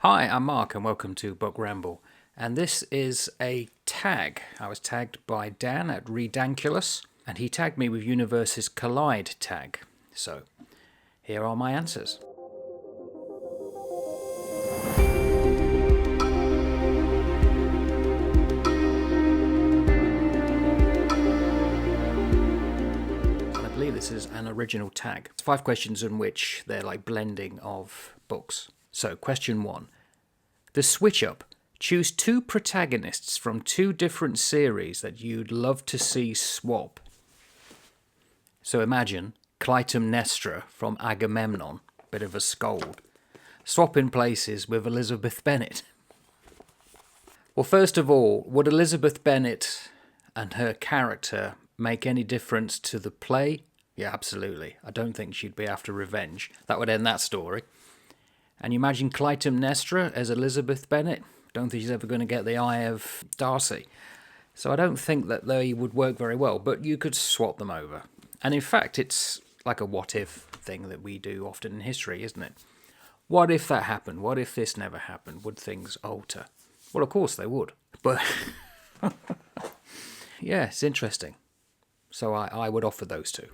Hi, I'm Mark and welcome to Book-ramble. And this is a tag. I was tagged by Dan at Redanculous and he tagged me with Universe's Collide tag. So, here are my answers. And I believe this is an original tag. It's 5 questions in which they're like blending of books. So, question 1. The switch up. Choose 2 protagonists from 2 different series that you'd love to see swap. So imagine Clytemnestra from Agamemnon, bit of a scold, swapping places with Elizabeth Bennet. Well, first of all, would Elizabeth Bennet and her character make any difference to the play? Yeah, absolutely. I don't think she'd be after revenge. That would end that story. And you imagine Clytemnestra as Elizabeth Bennet? Don't think she's ever going to get the eye of Darcy. So I don't think that they would work very well, but you could swap them over. And in fact, it's like a what-if thing that we do often in history, isn't it? What if that happened? What if this never happened? Would things alter? Well, of course they would. But yeah, it's interesting. So I would offer those 2.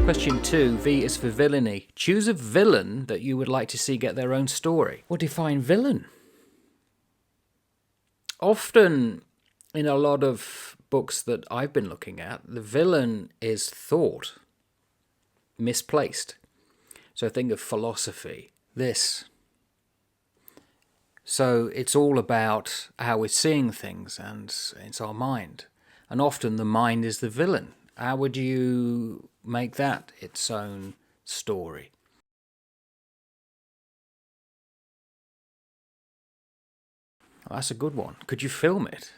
Question 2, V is for Villainy. Choose a villain that you would like to see get their own story. What define villain? Often, in a lot of books that I've been looking at, the villain is thought, misplaced. So think of philosophy, this. So it's all about how we're seeing things, and it's our mind. And often the mind is the villain. How would you make that its own story? Oh, that's a good one. Could you film it?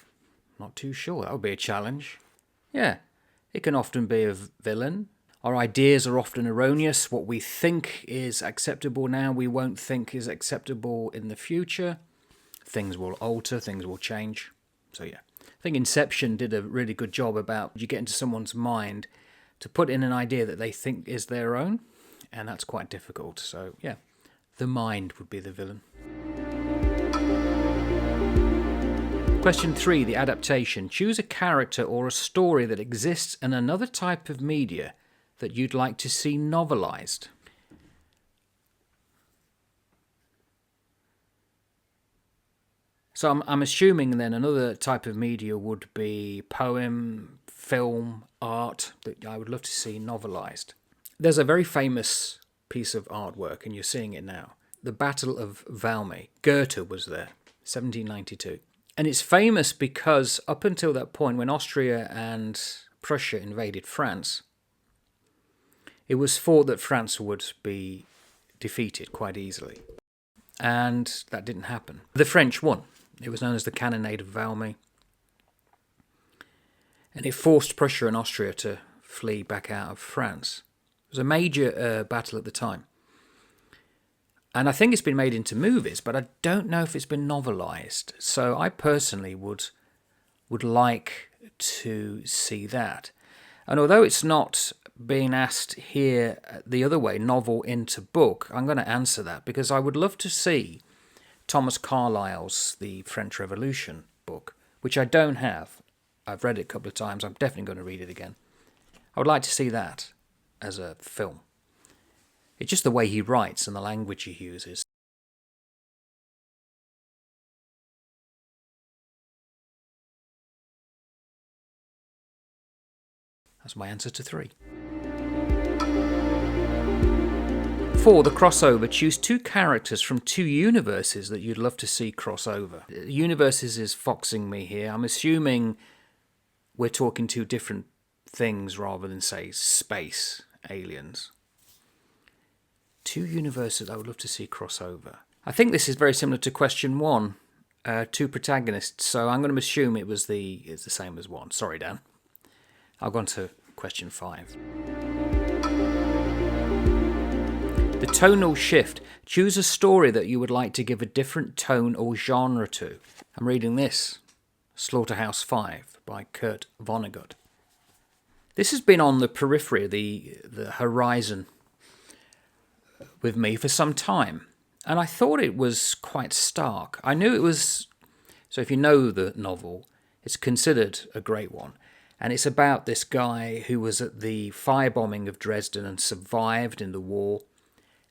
Not too sure. That would be a challenge. Yeah, it can often be a villain. Our ideas are often erroneous. What we think is acceptable now, we won't think is acceptable in the future. Things will alter, things will change. So yeah. I think Inception did a really good job about you get into someone's mind to put in an idea that they think is their own, and that's quite difficult. So yeah, the mind would be the villain. Question 3, the adaptation. Choose a character or a story that exists in another type of media that you'd like to see novelised. So I'm assuming then another type of media would be poem, film, art that I would love to see novelised. There's a very famous piece of artwork, and you're seeing it now. The Battle of Valmy. Goethe was there, 1792. And it's famous because up until that point, when Austria and Prussia invaded France, it was thought that France would be defeated quite easily. And that didn't happen. The French won. It was known as the Cannonade of Valmy. And it forced Prussia and Austria to flee back out of France. It was a major battle at the time. And I think it's been made into movies, but I don't know if it's been novelised. So I personally would like to see that. And although it's not being asked here the other way, novel into book, I'm going to answer that because I would love to see Thomas Carlyle's The French Revolution book, which I don't have. I've read it a couple of times. I'm definitely going to read it again. I would like to see that as a film. It's just the way he writes and the language he uses. That's my answer to 3. 4, the crossover. Choose 2 characters from 2 universes that you'd love to see cross over. Universes is foxing me here. I'm assuming we're talking 2 different things rather than, say, space, aliens. 2 universes I would love to see cross over. I think this is very similar to question 1. 2 protagonists, so I'm going to assume it's the same as 1. Sorry, Dan. I'll go on to question 5. The tonal shift. Choose a story that you would like to give a different tone or genre to. I'm reading this. Slaughterhouse-Five by Kurt Vonnegut. This has been on the periphery, the horizon with me for some time. And I thought it was quite stark. I knew it was... So if you know the novel, it's considered a great one. And it's about this guy who was at the firebombing of Dresden and survived in the war.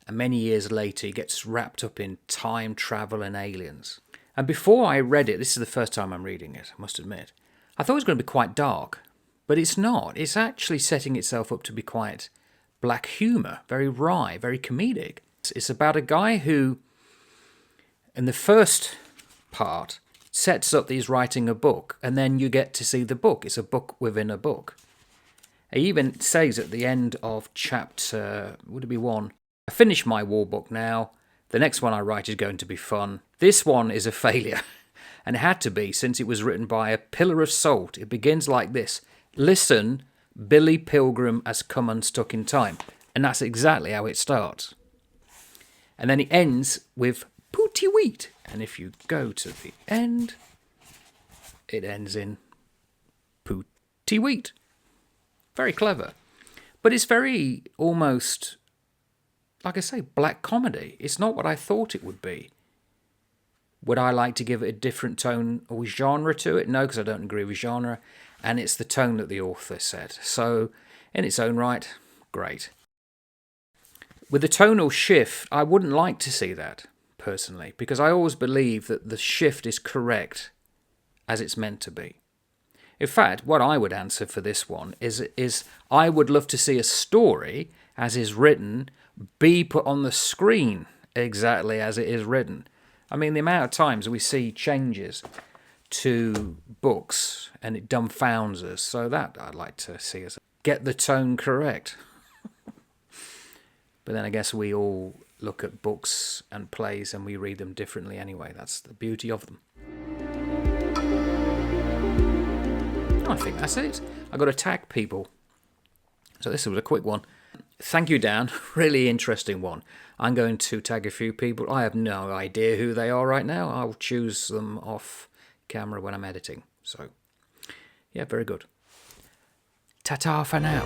And many years later, he gets wrapped up in time travel and aliens. And before I read it, this is the first time I'm reading it, I must admit, I thought it was going to be quite dark. But it's not. It's actually setting itself up to be quite black humour, very wry, very comedic. It's about a guy who, in the first part, sets up that he's writing a book, and then you get to see the book. It's a book within a book. He even says at the end of chapter, would it be 1? I finished my war book now. The next one I write is going to be fun. This one is a failure, and it had to be since it was written by a pillar of salt. It begins like this. Listen, Billy Pilgrim has come unstuck in time. And that's exactly how it starts. And then it ends with Pooty Wheat. And if you go to the end, it ends in Pooty Wheat. Very clever. But it's very almost, like I say, black comedy. It's not what I thought it would be. Would I like to give it a different tone or genre to it? No, because I don't agree with genre. And it's the tone that the author said. So, in its own right, great. With the tonal shift, I wouldn't like to see that, personally, because I always believe that the shift is correct as it's meant to be. In fact, what I would answer for this one is I would love to see a story, as is written, be put on the screen exactly as it is written. I mean, the amount of times we see changes to books and it dumbfounds us, so that I'd like to see us get the tone correct. But then I guess we all look at books and plays and we read them differently anyway. That's the beauty of them. I think that's it. I've got to tag people. So this was a quick one. Thank you, Dan. Really interesting one. I'm going to tag a few people. I have no idea who they are right now. I'll choose them off camera when I'm editing. So, yeah, very good. Ta-ta for now.